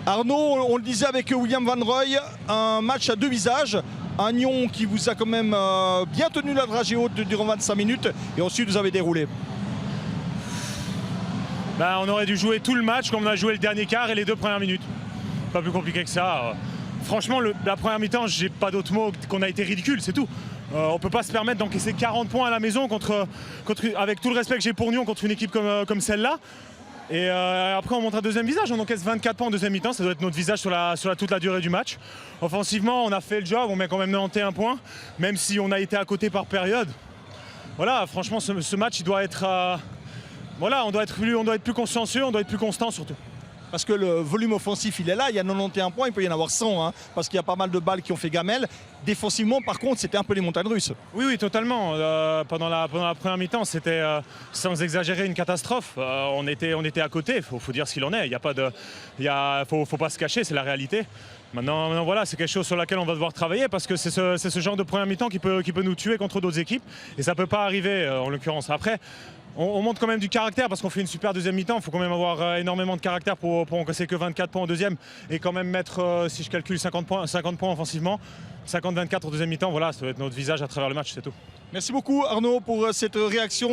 Arnaud, on le disait avec William Van Rooij, un match à deux visages. Un Nyon qui vous a quand même bien tenu la dragée haute durant 25 minutes et ensuite vous avez déroulé. Ben, on aurait dû jouer tout le match comme on a joué le dernier quart et les 2 premières minutes. Pas plus compliqué que ça. Franchement, la première mi-temps, j'ai pas d'autre mot qu'on a été ridicule, c'est tout. On peut pas se permettre d'encaisser 40 points à la maison avec tout le respect que j'ai pour Nyon contre une équipe comme celle-là. Et après on montre un deuxième visage, on encaisse 24 points en deuxième mi-temps, ça doit être notre visage sur toute la durée du match. Offensivement on a fait le job, on met quand même 91 points, même si on a été à côté par période. Voilà, franchement ce match il doit être... voilà, on doit être plus consciencieux, on doit être plus constant surtout. Parce que le volume offensif, il est là, il y a 91 points, il peut y en avoir 100, hein, parce qu'il y a pas mal de balles qui ont fait gamelle. Défensivement, par contre, c'était un peu les montagnes russes. Oui, totalement. Pendant la première mi-temps, c'était, sans exagérer, une catastrophe. On était à côté, il faut dire ce qu'il en est. Faut pas se cacher, c'est la réalité. Maintenant, voilà, c'est quelque chose sur laquelle on va devoir travailler parce que c'est ce genre de première mi-temps qui peut nous tuer contre d'autres équipes. Et ça ne peut pas arriver, en l'occurrence. Après, on montre quand même du caractère parce qu'on fait une super deuxième mi-temps. Il faut quand même avoir énormément de caractère pour encaisser que 24 points en deuxième et quand même mettre, si je calcule, 50 points offensivement. 50-24 en deuxième mi-temps, voilà, ça va être notre visage à travers le match, c'est tout. Merci beaucoup Arnaud pour cette réaction.